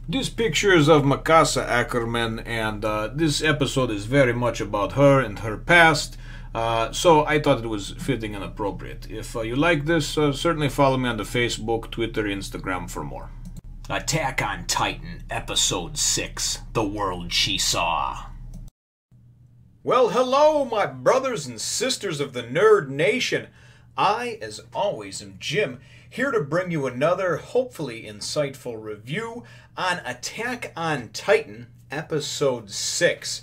This picture is of Mikasa Ackerman, and this episode is very much about her and her past. So I thought it was fitting and appropriate. If you like this, certainly follow me on the Facebook, Twitter, Instagram for more. Attack on Titan, Episode 6, The World She Saw. Well, hello, my brothers and sisters of the Nerd Nation. I, as always, am Jim, here to bring you another, hopefully insightful review on Attack on Titan, Episode 6.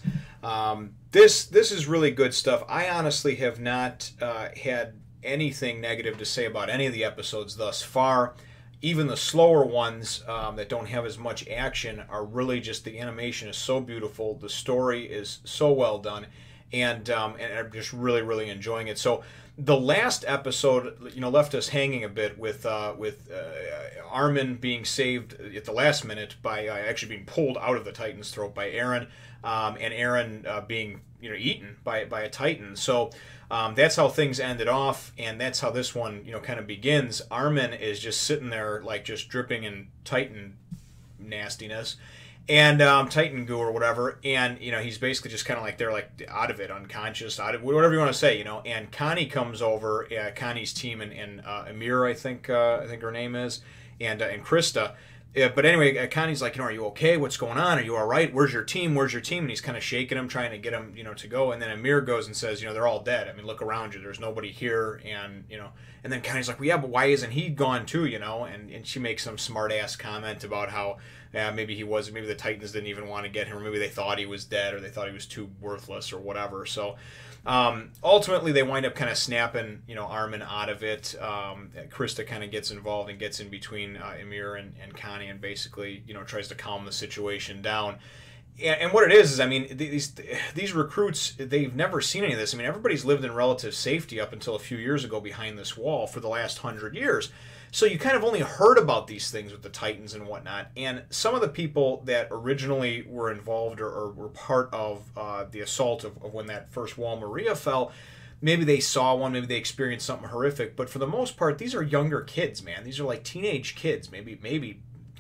This is really good stuff. I honestly have not had anything negative to say about any of the episodes thus far. Even the slower ones that don't have as much action are really just, the animation is so beautiful, the story is so well done, and I'm just really, really enjoying it. So the last episode, left us hanging a bit with Armin being saved at the last minute by actually being pulled out of the Titan's throat by Eren, and Eren being eaten by a Titan. So that's how things ended off, and that's how this one kind of begins. Armin is just sitting there like just dripping in Titan nastiness and Titan goo or whatever, and he's basically just kind of like they're like out of it, unconscious, out of whatever you want to say, And Connie comes over, Connie's team, and Amir, I think her name is, and Krista. Yeah, but anyway, Connie's like, are you okay? What's going on? Are you all right? Where's your team? Where's your team? And he's kind of shaking him, trying to get him, to go. And then Amir goes and says, they're all dead. I mean, look around you. There's nobody here. And, and then Connie's like, well, yeah, but why isn't he gone too, And she makes some smart-ass comment about how maybe he wasn't, maybe the Titans didn't even want to get him, or maybe they thought he was dead, or they thought he was too worthless or whatever. So ultimately, they wind up kind of snapping, Armin out of it. Krista kind of gets involved and gets in between Amir and Connie, and basically, tries to calm the situation down. And what it is I mean, these recruits, they've never seen any of this. I mean, everybody's lived in relative safety up until a few years ago behind this wall for the last 100 years. So you kind of only heard about these things with the Titans and whatnot. And some of the people that originally were involved or were part of the assault of when that first wall Maria fell, maybe they saw one, maybe they experienced something horrific. But for the most part, these are younger kids, man. These are like teenage kids, maybe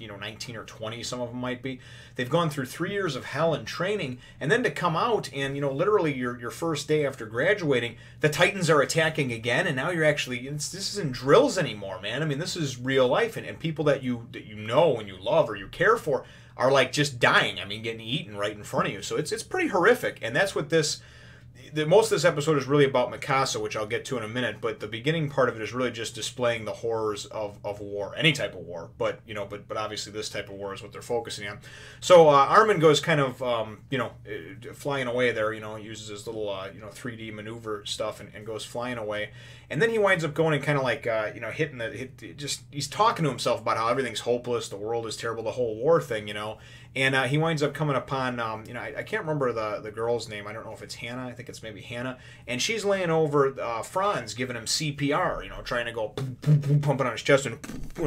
19 or 20, some of them might be. They've gone through 3 years of hell and training, and then to come out and, literally your first day after graduating, the Titans are attacking again, and now you're actually, this isn't drills anymore, man. I mean, this is real life, and people that you know and you love or you care for are like just dying. I mean, getting eaten right in front of you. So it's pretty horrific, and that's what most of this episode is really about Mikasa, which I'll get to in a minute, but the beginning part of it is really just displaying the horrors of war, any type of war, but but obviously this type of war is what they're focusing on. So Armin goes kind of flying away there, uses his little 3D maneuver stuff and goes flying away, and then he winds up going and kind of like he's talking to himself about how everything's hopeless, the world is terrible, the whole war thing, and he winds up coming upon, I can't remember the girl's name. I don't know if it's Hannah. I think it's maybe Hannah. And she's laying over Franz, giving him CPR, trying to go pumping on his chest and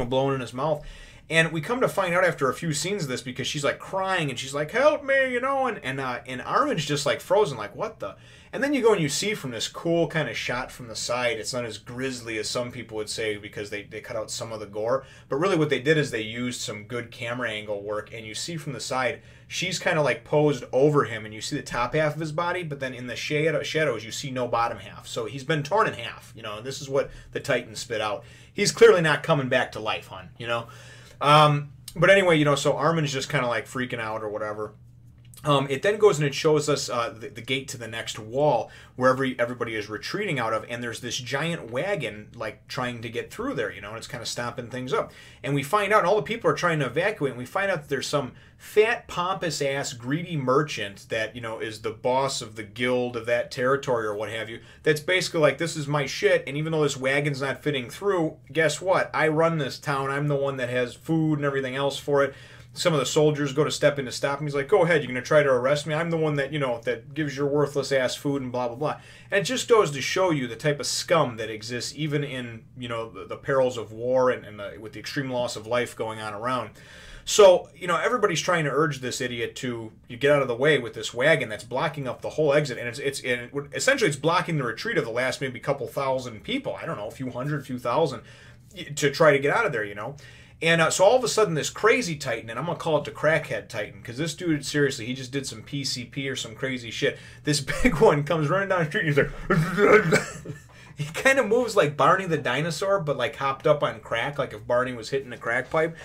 blowing in his mouth. And we come to find out after a few scenes of this, because she's like crying and she's like, help me, and Armin's just like frozen, like, what the? And then you go and you see from this cool kind of shot from the side, it's not as grisly as some people would say because they cut out some of the gore. But really what they did is they used some good camera angle work, and you see from the side, she's kind of like posed over him, and you see the top half of his body, but then in the shadows, you see no bottom half. So he's been torn in half, and this is what the Titan spit out. He's clearly not coming back to life, hon, But anyway, so Armin's just kind of like freaking out or whatever. It then goes and it shows us the gate to the next wall where everybody is retreating out of, and there's this giant wagon like trying to get through there, and it's kind of stomping things up. And we find out, and all the people are trying to evacuate, and we find out that there's some fat, pompous-ass, greedy merchant that, is the boss of the guild of that territory or what have you, that's basically like, this is my shit, and even though this wagon's not fitting through, guess what? I run this town. I'm the one that has food and everything else for it. Some of the soldiers go to step in to stop him. He's like, go ahead, you're going to try to arrest me? I'm the one that, that gives your worthless ass food and blah, blah, blah. And it just goes to show you the type of scum that exists even in, the perils of war and with the extreme loss of life going on around. So, everybody's trying to urge this idiot to get out of the way with this wagon that's blocking up the whole exit. And essentially it's blocking the retreat of the last maybe couple thousand people. I don't know, a few hundred, few thousand to try to get out of there, And so all of a sudden, this crazy Titan, and I'm going to call it the crackhead Titan, because this dude, seriously, he just did some PCP or some crazy shit. This big one comes running down the street, and he's like... He kind of moves like Barney the dinosaur, but like hopped up on crack, like if Barney was hitting a crack pipe.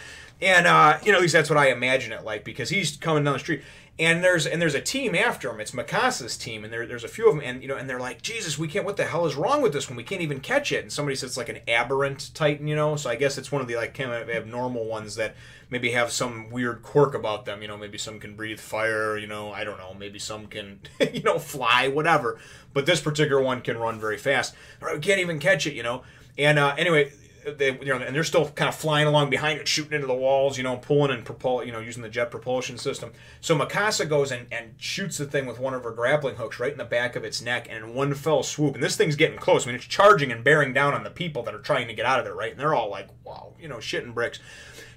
And, you know, at least that's what I imagine it like, because he's coming down the street. And there's a team after him. It's Mikasa's team, and there's a few of them, and you know, and they're like, Jesus, we can't. What the hell is wrong with this one? We can't even catch it. And somebody says it's like an aberrant Titan, you know. So I guess it's one of the like kind of abnormal ones that maybe have some weird quirk about them. You know, maybe some can breathe fire. You know, I don't know. Maybe some can, you know, fly, whatever. But this particular one can run very fast. We can't even catch it, you know. And anyway. And they're still kind of flying along behind it, shooting into the walls, you know, pulling and using the jet propulsion system. So Mikasa goes and shoots the thing with one of her grappling hooks right in the back of its neck, and in one fell swoop. And this thing's getting close. I mean, it's charging and bearing down on the people that are trying to get out of there, right? And they're all like, wow, you know, shitting bricks.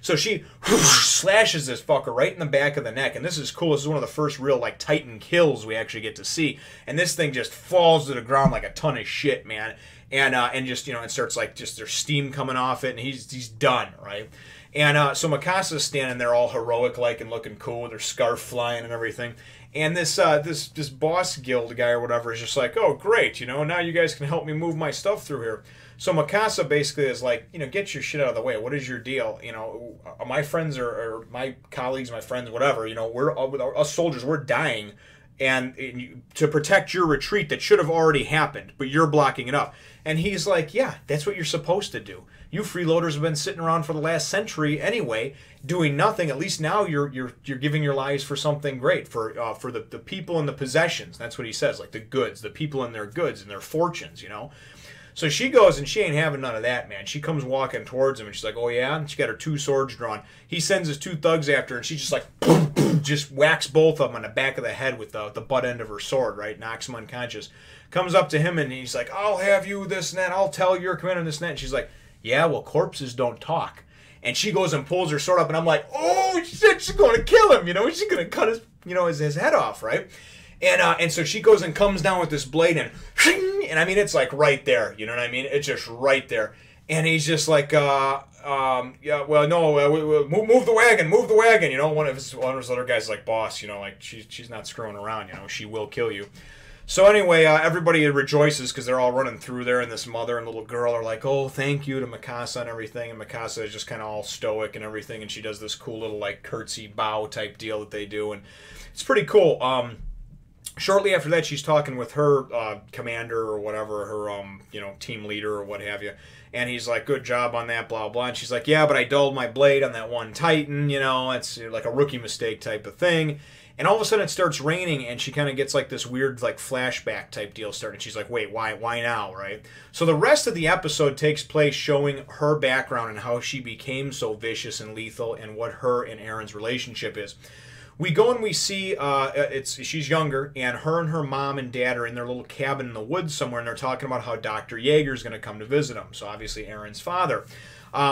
So she slashes this fucker right in the back of the neck, and this is cool. This is one of the first real like Titan kills we actually get to see, and this thing just falls to the ground like a ton of shit, man. And just, you know, it starts like just there's steam coming off it, and he's done, right? And so Mikasa's standing there all heroic like and looking cool with her scarf flying and everything. And this boss guild guy or whatever is just like, oh great, you know, now you guys can help me move my stuff through here. So Mikasa basically is like, you know, get your shit out of the way. What is your deal? You know, my friends or my colleagues, my friends, whatever, you know, us soldiers, we're dying. And to protect your retreat that should have already happened, but you're blocking it up. And he's like, yeah, that's what you're supposed to do. You freeloaders have been sitting around for the last century anyway, doing nothing. At least now you're giving your lives for something great, for the people and the possessions. That's what he says, like the goods, the people and their goods and their fortunes, you know. So she goes, and she ain't having none of that, man. She comes walking towards him, and she's like, oh, yeah? And she got her two swords drawn. He sends his two thugs after her, and she just like, boom, boom, just whacks both of them on the back of the head with the butt end of her sword, right? Knocks him unconscious. Comes up to him, and he's like, I'll have you this and that. I'll tell your commander this and that. And she's like, yeah, well, corpses don't talk. And she goes and pulls her sword up, and I'm like, oh, shit, she's going to kill him, you know? She's going to cut his, you know, his head off, right? And so she goes and comes down with this blade, and I mean, it's like right there, you know what I mean? It's just right there. And he's just like, yeah, well, no, move the wagon, you know? One of his other guys is like, boss, you know, like, she's not screwing around, you know? She will kill you. So anyway, everybody rejoices because they're all running through there, and this mother and little girl are like, oh, thank you to Mikasa and everything, and Mikasa is just kind of all stoic and everything, and she does this cool little, like, curtsy bow type deal that they do, and it's pretty cool. Shortly after that, she's talking with her commander or whatever, her you know, team leader or what have you, and he's like, good job on that, blah, blah, and she's like, yeah, but I dulled my blade on that one Titan, you know, it's like a rookie mistake type of thing. And all of a sudden it starts raining, and she kind of gets like this weird like flashback type deal started. She's like, wait, why now, right? So the rest of the episode takes place showing her background and how she became so vicious and lethal and what her and Aaron's relationship is. We go and we see, she's younger, and her mom and dad are in their little cabin in the woods somewhere, and they're talking about how Dr. Yeager's going to come to visit them. So obviously Aaron's father.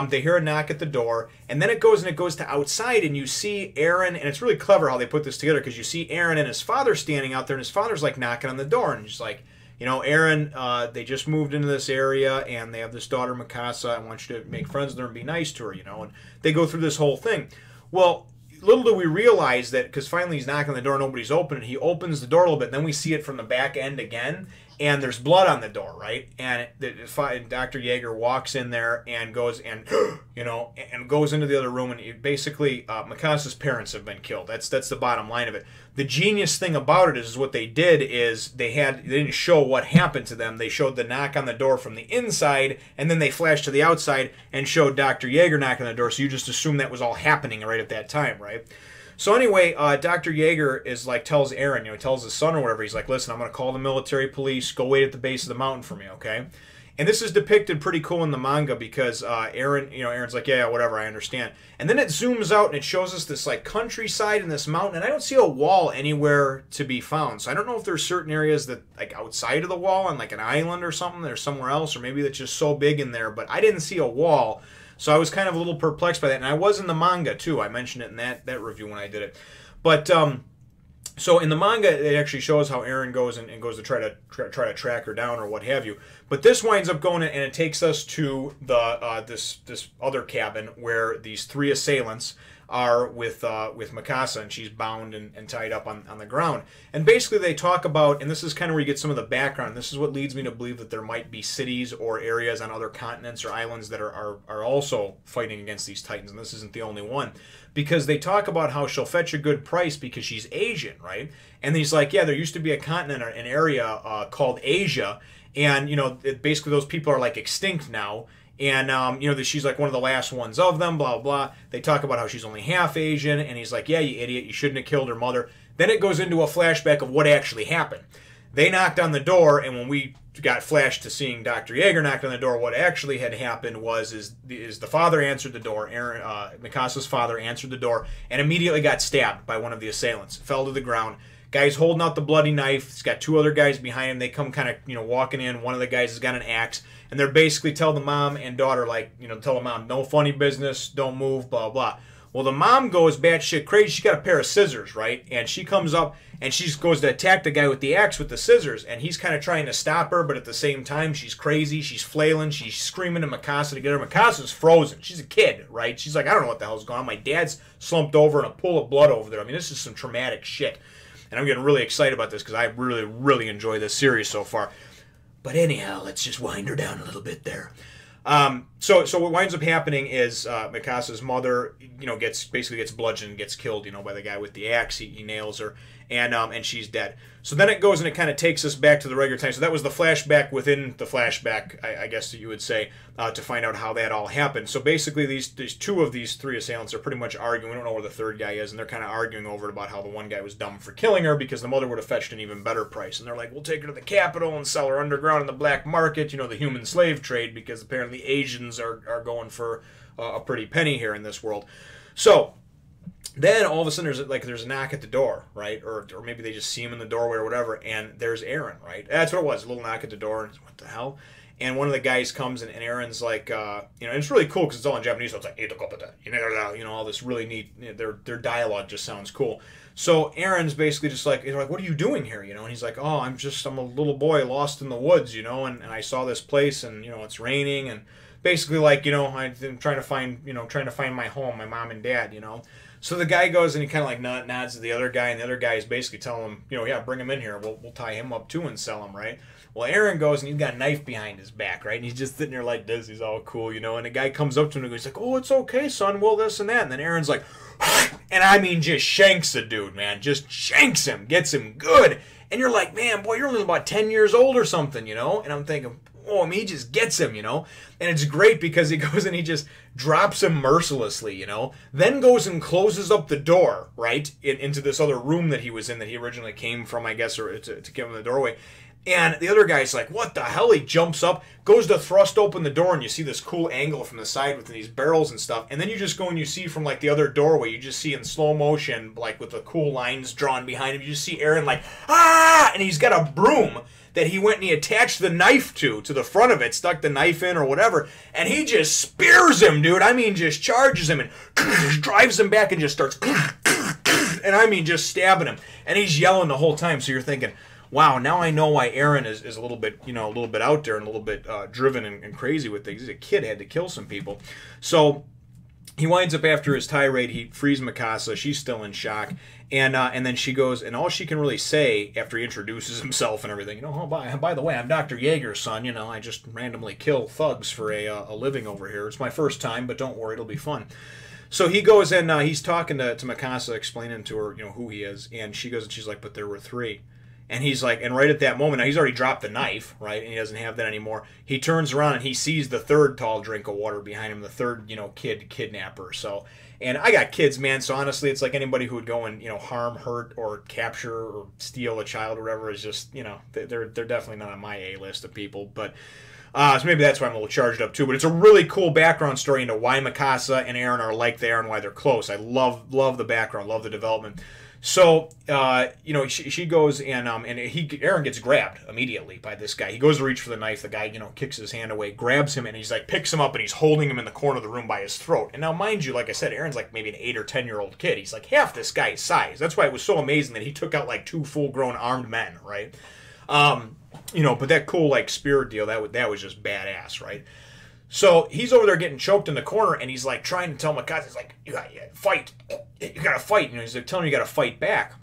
They hear a knock at the door, and then it goes to outside, and you see Aaron, and it's really clever how they put this together, because you see Aaron and his father standing out there, and his father's like knocking on the door, and he's like, you know, Aaron, they just moved into this area, and they have this daughter, Mikasa. I want you to make friends with her and be nice to her, you know, and they go through this whole thing. Well, little do we realize that, because finally he's knocking on the door, nobody's opening, he opens the door a little bit, and then we see it from the back end again, and there's blood on the door, right? And Dr. Yeager walks in there and goes and, you know, and goes into the other room, and basically Mikasa's parents have been killed. That's the bottom line of it. The genius thing about it is what they did is they didn't show what happened to them. They showed the knock on the door from the inside, and then they flashed to the outside and showed Dr. Yeager knocking on the door, so you just assume that was all happening right at that time, right? So anyway, Dr. Yeager is like, tells Aaron, you know, tells his son or whatever, he's like, listen, I'm going to call the military police, go wait at the base of the mountain for me, okay? And this is depicted pretty cool in the manga because Aaron's like, yeah, whatever, I understand. And then it zooms out and it shows us this like countryside and this mountain, and I don't see a wall anywhere to be found. So I don't know if there's certain areas that like outside of the wall on like an island or something, there's somewhere else, or maybe that's just so big in there, but I didn't see a wall. So I was kind of a little perplexed by that, and I was in the manga too. I mentioned it in that review when I did it. But So in the manga, it actually shows how Eren goes and goes to try to track her down or what have you. But this winds up going and it takes us to the this other cabin where these three assailants are with Mikasa, and she's bound and tied up on the ground. And basically they talk about, and this is kind of where you get some of the background. This is what leads me to believe that there might be cities or areas on other continents or islands that are also fighting against these Titans, and this isn't the only one. Because they talk about how she'll fetch a good price because she's Asian, right? And he's like, yeah, there used to be a continent or an area called Asia, and, you know, basically those people are like extinct now. And, you know, she's like one of the last ones of them, blah, blah. They talk about how she's only half Asian, and he's like, yeah, you idiot, you shouldn't have killed her mother. Then it goes into a flashback of what actually happened. They knocked on the door, and when we got flashed to seeing Dr. Yeager knocked on the door, what actually had happened is the father answered the door. Mikasa's father answered the door, and immediately got stabbed by one of the assailants. Fell to the ground. Guy's holding out the bloody knife. He's got two other guys behind him. They come kind of, you know, walking in. One of the guys has got an axe. And they're basically tell the mom and daughter, like, you know, tell the mom, no funny business, don't move, blah, blah. Well, the mom goes batshit crazy. She's got a pair of scissors, right? And she comes up and she goes to attack the guy with the axe with the scissors. And he's kind of trying to stop her, but at the same time, she's crazy. She's flailing. She's screaming to Mikasa to get her. Mikasa's frozen. She's a kid, right? She's like, I don't know what the hell's going on. My dad's slumped over in a pool of blood over there. I mean, this is some traumatic shit. And I'm getting really excited about this because I really, really enjoy this series so far. But anyhow, let's just wind her down a little bit there. So what winds up happening is Mikasa's mother, you know, gets bludgeoned, gets killed, you know, by the guy with the axe. He nails her, and she's dead. So then it goes and it kind of takes us back to the regular time. So that was the flashback within the flashback, I guess that you would say, to find out how that all happened. So basically, these two of these three assailants are pretty much arguing. We don't know where the third guy is, and they're kind of arguing over it about how the one guy was dumb for killing her because the mother would have fetched an even better price. And they're like, we'll take her to the capital and sell her underground in the black market, you know, the human slave trade, because apparently Asians are going for a pretty penny here in this world. So then all of a sudden there's a knock at the door, right? Or maybe they just see him in the doorway or whatever, and there's Eren, right? That's what it was, a little knock at the door, and what the hell? And one of the guys comes, and Eren's like, you know, and it's really cool because it's all in Japanese, so it's like, you know, all this really neat, you know, their dialogue just sounds cool. So Eren's basically just like, they're like, what are you doing here, you know? And he's like, oh, I'm a little boy lost in the woods, you know, and I saw this place, and, you know, it's raining, and basically like, you know, I'm trying to find my home, my mom and dad, you know. So the guy goes and he kind of like nods to the other guy, and the other guy is basically telling him, you know, yeah, bring him in here. We'll tie him up too and sell him, right? Well, Eren goes and he's got a knife behind his back, right? And he's just sitting there like this. He's all cool, you know. And the guy comes up to him and goes like, oh, it's okay, son. Well, this and that. And then Eren's like, and I mean, just shanks the dude, man. Just shanks him, gets him good. And you're like, man, boy, you're only about 10 years old or something, you know. And I'm thinking, oh, I mean, he just gets him, you know. And it's great because he goes and he just drops him mercilessly, you know. Then goes and closes up the door, right, into this other room that he was in that he originally came from, I guess, or to give him the doorway. And the other guy's like, what the hell? He jumps up, goes to thrust open the door, and you see this cool angle from the side with these barrels and stuff. And then you just go and you see from, like, the other doorway, you just see in slow motion, like, with the cool lines drawn behind him, you just see Eren like, ah! And he's got a broom that he went and he attached the knife to the front of it, stuck the knife in or whatever, and he just spears him, dude. I mean, just charges him and drives him back and just starts, and I mean, just stabbing him. And he's yelling the whole time, so you're thinking, wow, now I know why Eren is a little bit, you know, a little bit out there and a little bit driven and crazy with things. He's a kid, had to kill some people. So he winds up after his tirade, he frees Mikasa. She's still in shock. And then she goes, and all she can really say after he introduces himself and everything, you know, oh, by the way, I'm Dr. Yeager's son. You know, I just randomly kill thugs for a living over here. It's my first time, but don't worry, it'll be fun. So he goes and he's talking to Mikasa, explaining to her, you know, who he is. And she goes and she's like, but there were three. And he's like, and right at that moment, now he's already dropped the knife, right? And he doesn't have that anymore. He turns around and he sees the third tall drink of water behind him, the third, you know, kidnapper. So, and I got kids, man. So honestly, it's like anybody who would go and, you know, harm, hurt, or capture or steal a child or whatever is just, you know, they're definitely not on my A list of people. But so maybe that's why I'm a little charged up too. But it's a really cool background story into why Mikasa and Eren are like they are and why they're close. I love the background, love the development. So, she goes and Aaron gets grabbed immediately by this guy. He goes to reach for the knife. The guy, kicks his hand away, grabs him, and he's like, picks him up, and he's holding him in the corner of the room by his throat. And now, mind you, like I said, Aaron's like maybe an 8 or 10-year-old kid. He's like half this guy's size. That's why it was so amazing that he took out like 2 full-grown armed men, right? But that cool like spear deal, that was just badass, right? So he's over there getting choked in the corner, and he's like trying to tell Mikasa, he's like, you gotta fight. You gotta fight. He's like telling you gotta fight back.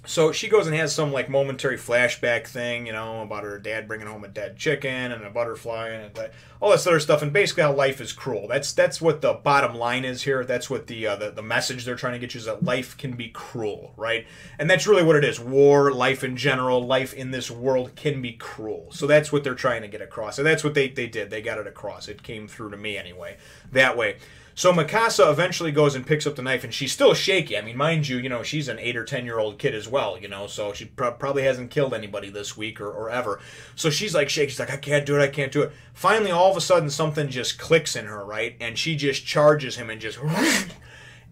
So she goes and has some like momentary flashback thing, about her dad bringing home a dead chicken and a butterfly and all this other stuff, and basically how life is cruel. That's what the bottom line is here. That's what the message they're trying to get you is that life can be cruel, right? And that's really what it is. War, life in general, life in this world can be cruel. So that's what they're trying to get across, and that's what they did. They got it across. It came through to me anyway, that way. So Mikasa eventually goes and picks up the knife, and she's still shaky. I mean, mind you, she's an 8 or 10-year-old kid as well, so she probably hasn't killed anybody this week or ever. So she's like shaky. She's like, I can't do it. Finally, all of a sudden, something just clicks in her, right? And she just charges him and just...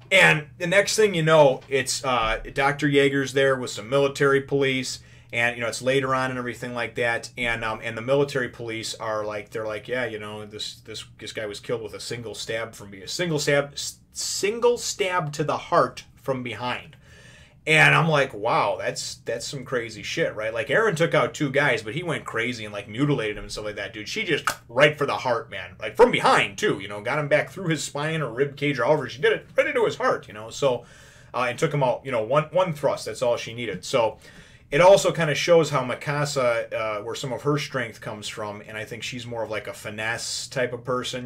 And the next thing you know, it's Dr. Yeager's there with some military police. And it's later on and everything like that, and the military police are like, they're like, yeah, this guy was killed with a single stab to the heart from behind, and I'm like, wow, that's some crazy shit, right? Like Aaron took out 2 guys, but he went crazy and like mutilated him and stuff like that, dude. She just right for the heart, man, like from behind too, got him back through his spine or rib cage or however she did it, right into his heart, so, and took him out, one thrust. That's all she needed. So. It also kind of shows how Mikasa, where some of her strength comes from, and I think she's more of like a finesse type of person,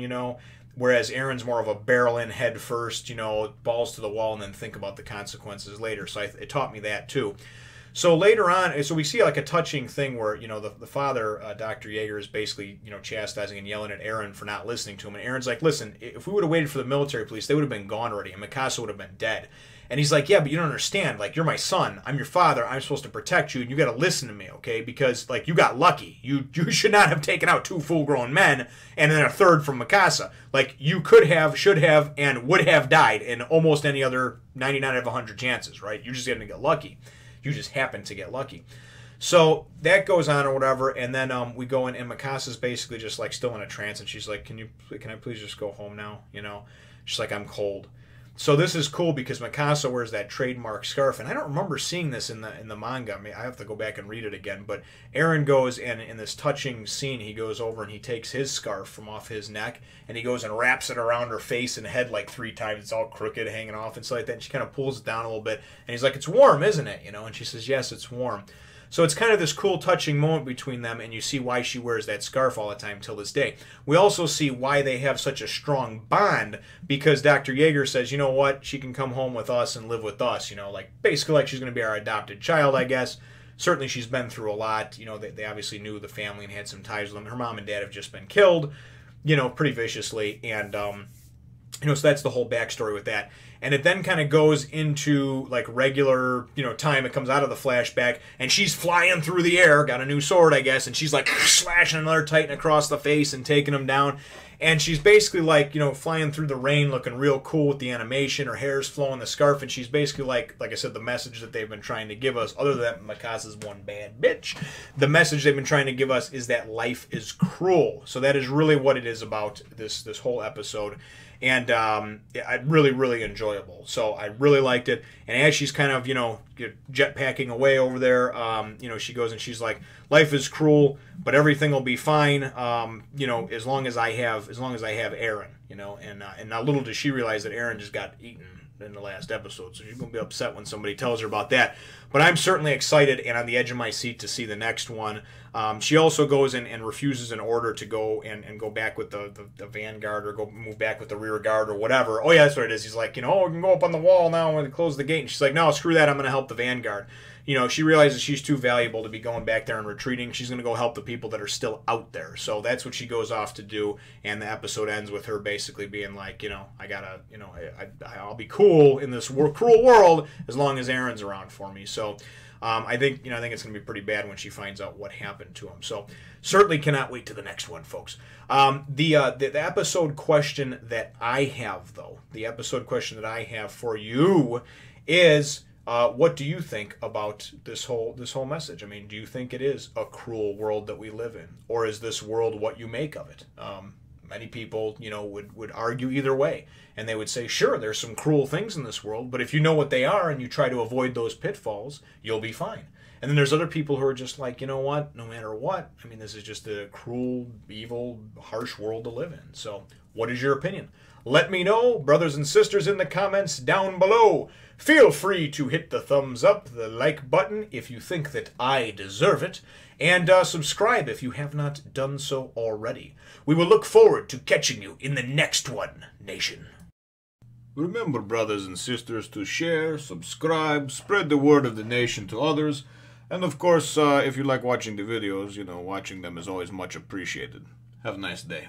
whereas Aaron's more of a barrel in head first, balls to the wall, and then think about the consequences later. So it taught me that too. So later on, so we see like a touching thing where, the father, Dr. Yeager, is basically, chastising and yelling at Aaron for not listening to him. And Aaron's like, listen, if we would have waited for the military police, they would have been gone already, and Mikasa would have been dead. And he's like, yeah, but you don't understand. Like, you're my son. I'm your father. I'm supposed to protect you, and you got to listen to me, okay? Because, like, you got lucky. You should not have taken out 2 full-grown men and then a third from Mikasa. Like, you could have, should have, and would have died in almost any other 99 out of 100 chances, right? You just didn't get lucky. You just happened to get lucky. So that goes on or whatever, and then we go in, and Mikasa's basically just, like, still in a trance, and she's like, can I please just go home now? She's like, I'm cold. So this is cool because Mikasa wears that trademark scarf, and I don't remember seeing this in the manga. I have to go back and read it again. But Aaron goes, and in this touching scene, he goes over and he takes his scarf from off his neck, and he goes and wraps it around her face and head like 3 times. It's all crooked, hanging off and stuff like that. And she kind of pulls it down a little bit, and he's like, "It's warm, isn't it?" And she says, "Yes, it's warm." So it's kind of this cool touching moment between them, and you see why she wears that scarf all the time till this day. We also see why they have such a strong bond, because Dr. Yeager says, you know what, she can come home with us and live with us, like basically like she's going to be our adopted child, I guess. Certainly she's been through a lot. They obviously knew the family and had some ties with them. Her mom and dad have just been killed, pretty viciously, and so that's the whole backstory with that. And it then kind of goes into like regular, time. It comes out of the flashback, and she's flying through the air, got a new sword, I guess, and she's like slashing another Titan across the face and taking him down. And she's basically like, flying through the rain, looking real cool with the animation. Her hair's flowing, the scarf, and she's basically like I said, the message that they've been trying to give us, other than Mikasa's one bad bitch, the message they've been trying to give us is that life is cruel. So that is really what it is about this whole episode. And really, really enjoyable. So I really liked it. And as she's kind of, jetpacking away over there, she goes and she's like, life is cruel, but everything will be fine, as long as I have Aaron, and now little does she realize that Aaron just got eaten in the last episode, so she's going to be upset when somebody tells her about that. But I'm certainly excited and on the edge of my seat to see the next one. She also goes in and refuses an order to go and go back with the vanguard, or go move back with the rear guard or whatever. Oh yeah, that's what it is. He's like, we can go up on the wall now and close the gate. And she's like, no, screw that. I'm going to help the vanguard. She realizes she's too valuable to be going back there and retreating. She's going to go help the people that are still out there. So that's what she goes off to do. And the episode ends with her basically being like, I gotta, I'll be cool in this cruel world as long as Aaron's around for me. So I think it's going to be pretty bad when she finds out what happened to him. So certainly cannot wait to the next one, folks. The episode question that I have, though, for you is, What do you think about this whole message? I mean, do you think it is a cruel world that we live in, or is this world what you make of it? Many people, would argue either way, and they would say, sure, there's some cruel things in this world, but if you know what they are and you try to avoid those pitfalls, you'll be fine. And then there's other people who are just like, you know what, no matter what, I mean, this is just a cruel, evil, harsh world to live in. So, what is your opinion? Let me know, brothers and sisters, in the comments down below. Feel free to hit the thumbs up, the like button, if you think that I deserve it, and subscribe if you have not done so already. We will look forward to catching you in the next one, Nation. Remember, brothers and sisters, to share, subscribe, spread the word of the nation to others, and of course, if you like watching the videos, watching them is always much appreciated. Have a nice day.